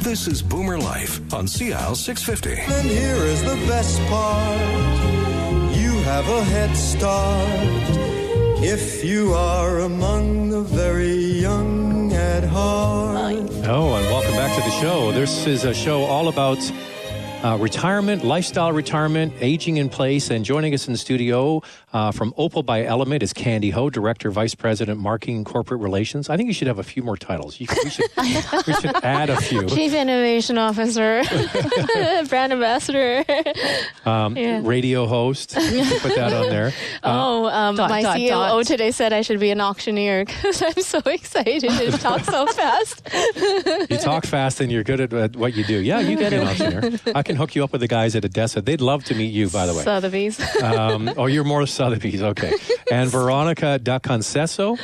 This is Boomer Life on CL 650. And here is the best part. You have a head start if you are among the very young at heart. Oh, and welcome back to the show. This is a show all about retirement, lifestyle retirement, aging in place. And joining us in the studio from Opal by Element is Candy Ho, Director, Vice President, Marketing and Corporate Relations. I think you should have a few more titles. We should add a few. Chief Innovation Officer, Brand Ambassador, Radio host. Put that on there. My COO today said I should be an auctioneer because I'm so excited to talk so fast. You talk fast and you're good at what you do. Yeah, you can be an auctioneer. I can hook you up with the guys at Odessa. They'd love to meet you, by the way. Sotheby's. You're more Sotheby's. Okay. And Veronica Da Concesso.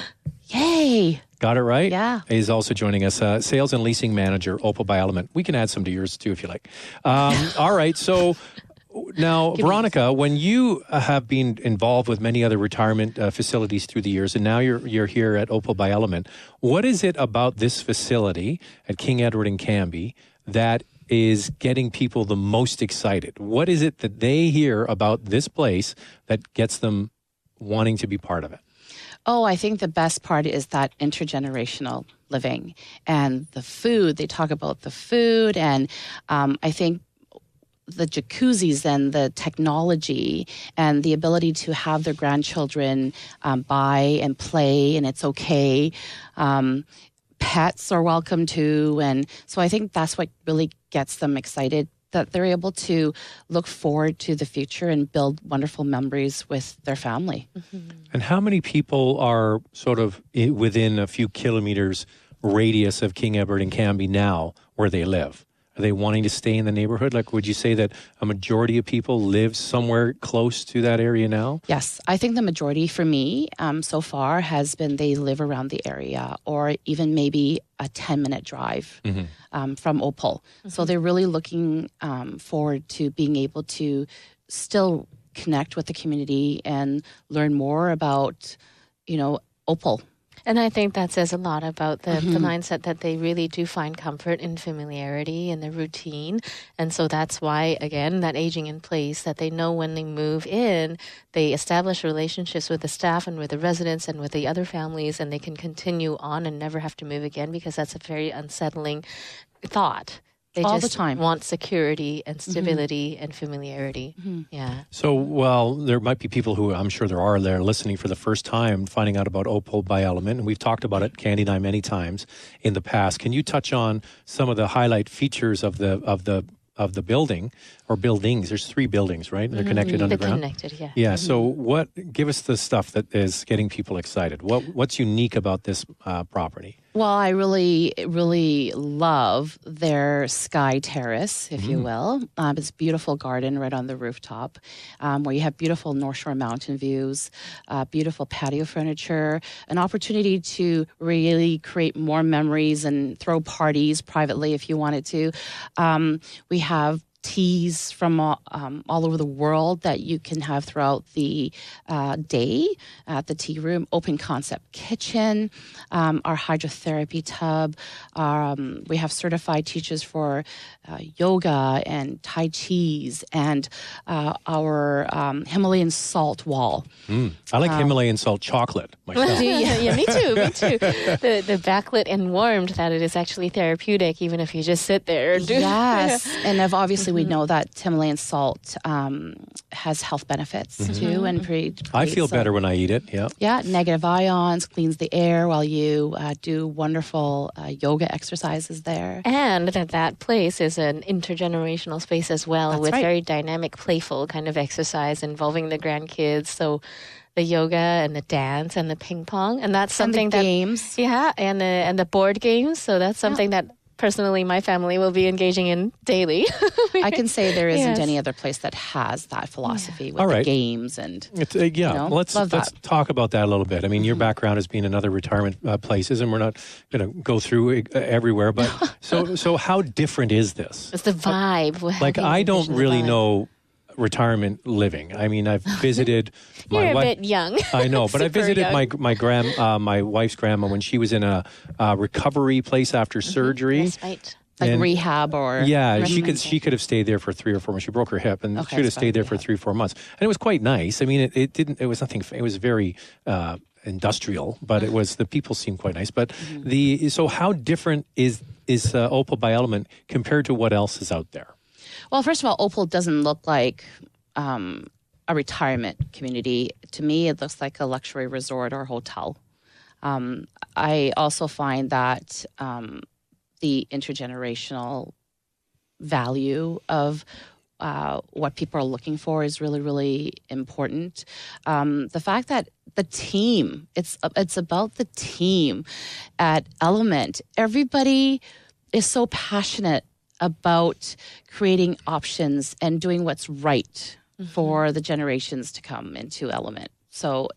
Yay. Got it right? Yeah. Is also joining us. Sales and Leasing Manager, Opal by Element. We can add some to yours, too, if you like. All right. So now, Veronica, when you have been involved with many other retirement facilities through the years, and now you're here at Opal by Element, what is it about this facility at King Edward and Cambie that is getting people the most excited? What is it that they hear about this place that gets them wanting to be part of it? Oh, I think the best part is that intergenerational living and the food. They talk about the food, and I think the jacuzzis and the technology and the ability to have their grandchildren buy and play, and it's okay. Pets are welcome too. And so I think that's what really gets them excited, that they're able to look forward to the future and build wonderful memories with their family. Mm-hmm. And how many people are sort of within a few kilometers radius of King Edward and Cambie now where they live? Are they wanting to stay in the neighborhood? Like, would you say that a majority of people live somewhere close to that area now? Yes. I think the majority for me so far has been they live around the area, or even maybe a 10-minute drive from Opal. Mm-hmm. So they're really looking forward to being able to still connect with the community and learn more about, Opal. And I think that says a lot about the mindset that they really do find comfort in familiarity and the routine. And so that's why, again, that aging in place, that they know when they move in, they establish relationships with the staff and with the residents and with the other families, and they can continue on and never have to move again, because that's a very unsettling thought. They all just the time want security and stability and familiarity. Mm-hmm. Yeah. So, well, there might be people who, I'm sure there are, they're listening for the first time, finding out about Opal by Element. And we've talked about it, Candy and I, many times in the past. Can you touch on some of the highlight features of the building or buildings? There's 3 buildings, right? They're connected underground. They're connected, yeah. Yeah. So give us the stuff that is getting people excited. What's unique about this property? Well, I really, really love their sky terrace, if you will. It's a beautiful garden right on the rooftop where you have beautiful North Shore mountain views, beautiful patio furniture, an opportunity to really create more memories and throw parties privately if you wanted to. We have teas from all over the world that you can have throughout the day at the tea room, open concept kitchen, our hydrotherapy tub. We have certified teachers for yoga and Tai Chi's, and our Himalayan salt wall. I like Himalayan salt chocolate myself. Yeah, me too. The backlit and warmed, that it is actually therapeutic, even if you just sit there. Yes, and obviously we know that Himalayan salt has health benefits too, and I feel better when I eat it. Yeah. Yeah, negative ions, cleans the air while you do wonderful yoga exercises there. And that place is an intergenerational space as well. That's with right. very dynamic, playful kind of exercise involving the grandkids. So the yoga and the dance and the ping pong, and that's something and the games. And the board games. So that's something that personally my family will be engaging in daily. I can say there isn't any other place that has that philosophy with the games and let's talk about that a little bit. I mean, your background has been in other retirement places, and we're not going to go through everywhere. But so how different is this? It's the vibe. Like I don't really know retirement living. I mean, I've visited my You're wife. a bit young. I know, but I visited young. my wife's grandma when she was in a recovery place after surgery. That's right. Like And- rehab or Yeah, she residential? could have stayed there for 3 or 4 months. She broke her hip, and Okay, she could have it's stayed there better, for 3 or 4 months. And it was quite nice. I mean, it didn't. It was nothing. It was very industrial, but it was the people seemed quite nice. But so how different is Opal by Element compared to what else is out there? Well, first of all, Opal doesn't look like a retirement community. To me, it looks like a luxury resort or hotel. I also find that the intergenerational value of what people are looking for is really, really important. The fact that the team, it's about the team at Element. Everybody is so passionate about creating options and doing what's right for the generations to come into Element. So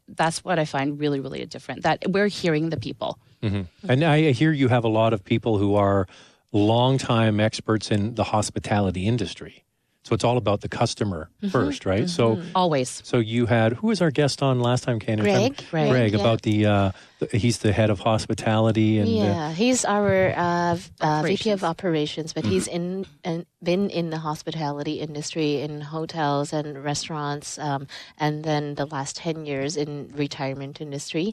that's what I find really, really different, that we're hearing the people. And I hear you have a lot of people who are longtime experts in the hospitality industry. So it's all about the customer first, right? Always. So you had, who was our guest on last time, Candy? Greg. Greg, Yeah. about he's the head of hospitality. And Yeah, he's our VP Operations. of operations, but he's been in the hospitality industry in hotels and restaurants, and then the last 10 years in retirement industry.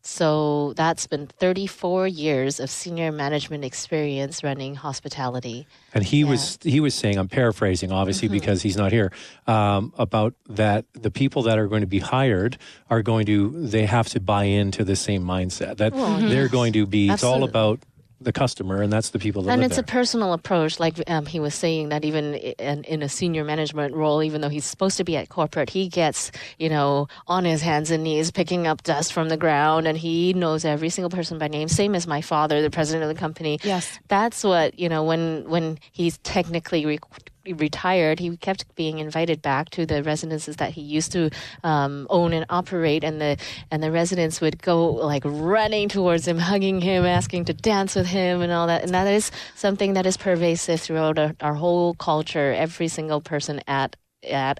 So that's been 34 years of senior management experience running hospitality. And he was saying, I'm paraphrasing, obviously, because he's not here, about that the people that are going to be hired they have to buy into the same mindset, that they're going to be, it's all Absolutely. about the customer, and that's the people that And live it's there. a personal approach, like he was saying, that even in a senior management role, even though he's supposed to be at corporate, he gets, on his hands and knees picking up dust from the ground, and he knows every single person by name, same as my father, the president of the company. Yes. That's what, when he's technically retired, he kept being invited back to the residences that he used to own and operate, and the residents would go like running towards him, hugging him, asking to dance with him, and all that. And that is something that is pervasive throughout our whole culture. Every single person at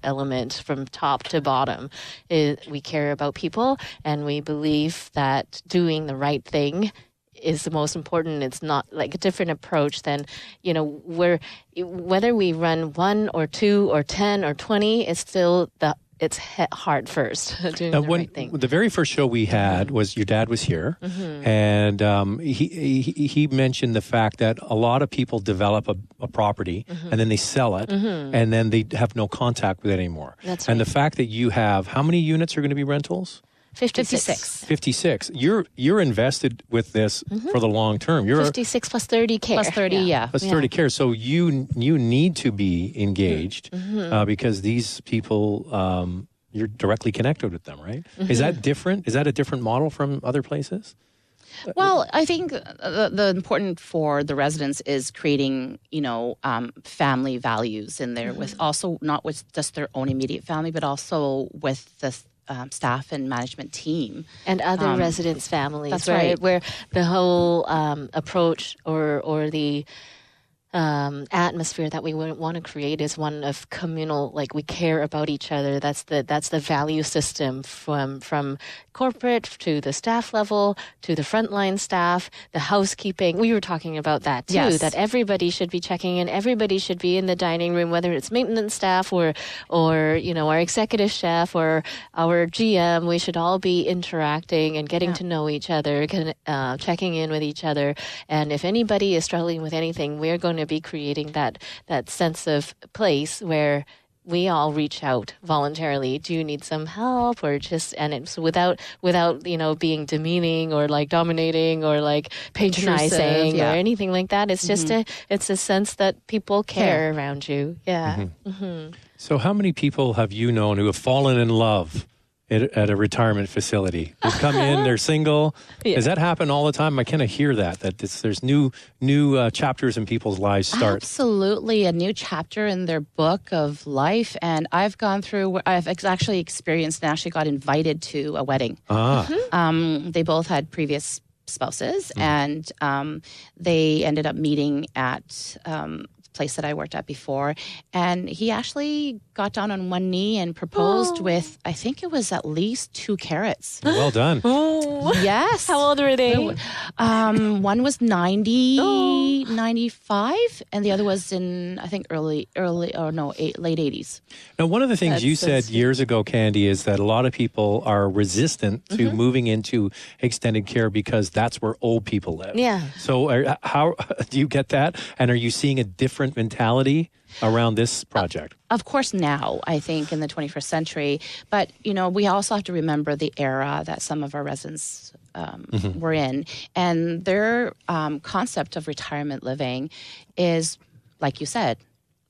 Element, from top to bottom, we care about people, and we believe that doing the right thing is the most important. It's not like a different approach than, whether we run 1 or 2 or 10 or 20, it's still it's heart first, doing the right thing. The very first show we had was your dad was here, and he mentioned the fact that a lot of people develop a property and then they sell it, and then they have no contact with it anymore. That's And right. the fact that you have, how many units are going to be rentals? 56. 56. You're invested with this for the long term. You're 56 plus 30 care. Plus 30, yeah. plus 30 care. So you need to be engaged because these people, you're directly connected with them, right? Is that different? Is that a different model from other places? Well, I think the important for the residents is creating, family values in there, with also not with just their own immediate family, but also with the staff and management team. And other residents' families. That's where, right. Where the whole approach or the atmosphere that we want to create is one of communal, like we care about each other. That's the value system from corporate to the staff level to the frontline staff, the housekeeping. We were talking about that too. Yes. That everybody should be checking in. Everybody should be in the dining room, whether it's maintenance staff or our executive chef or our GM. We should all be interacting and getting to know each other, checking in with each other. And if anybody is struggling with anything, we're going to be creating that sense of place where we all reach out voluntarily. Do you need some help? Or and it's without being demeaning or like dominating or like patronizing yeah. or anything like that. It's just it's a sense that people care around you. Yeah. So how many people have you known who have fallen in love at a retirement facility? They come in, they're single. Yeah. Does that happen all the time? I kind of hear that there's new chapters in people's lives start. Absolutely, a new chapter in their book of life. And I've actually experienced and actually got invited to a wedding. They both had previous spouses, and they ended up meeting at place that I worked at before, and he actually got down on one knee and proposed with, I think it was at least 2 carats. Well done. Yes. How old were they? One was 95, and the other was in, I think, late 80s. Now, one of the things That's you so said sweet. years ago, Candy, is that a lot of people are resistant to moving into extended care because that's where old people live. Yeah. So how do you get that? And are you seeing a different mentality around this project? Of course, now, I think, in the 21st century. But, we also have to remember the era that some of our residents were in. And their concept of retirement living is, like you said,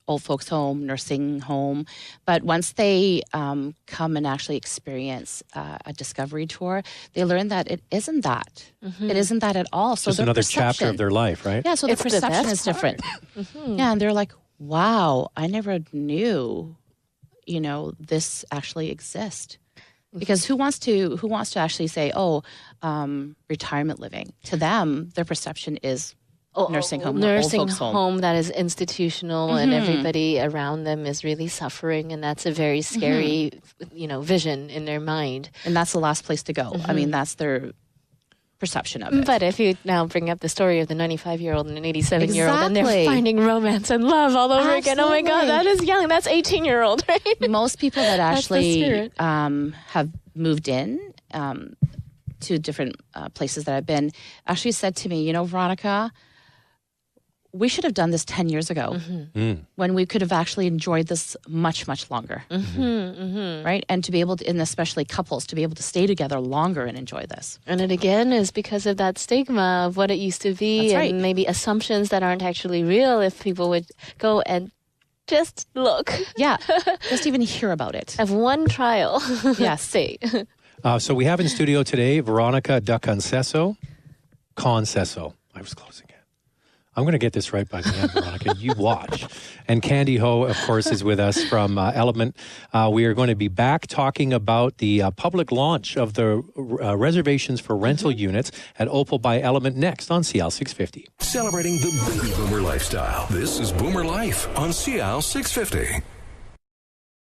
old folks home, nursing home. But once they come and actually experience a discovery tour, they learn that it isn't that. It isn't that at all. So Just their another perception, chapter of their life, right? Yeah, so the It's the perception best is different. Yeah, and they're like, wow, I never knew, this actually exists. Because who wants to actually say, retirement living? To them, their perception is nursing home, nursing old folks home. that is institutional, and everybody around them is really suffering, and that's a very scary, vision in their mind. And that's the last place to go. I mean, that's their perception of it. But if you now bring up the story of the 95-year-old and an 87-year-old, and they're Exactly. finding romance and love all over again. Oh my God, that is young. That's 18-year-old, right? Most people that That's the actually spirit. have moved in to different places that I've been actually said to me, Veronica, we should have done this 10 years ago when we could have actually enjoyed this much, much longer. Right? And to be able to, and especially couples, to be able to stay together longer and enjoy this. And it again is because of that stigma of what it used to be, That's and right. maybe assumptions that aren't actually real. If people would go and just look, Yeah. Just even hear about it. have one trial. Yes. Say. So we have in studio today Veronica da Conceso. I was closing it. I'm going to get this right by the end, Veronica. You watch. And Candy Ho, of course, is with us from Element. We are going to be back talking about the public launch of the reservations for rental units at Opal by Element next on CL 650. Celebrating the baby boomer lifestyle. This is Boomer Life on CL 650.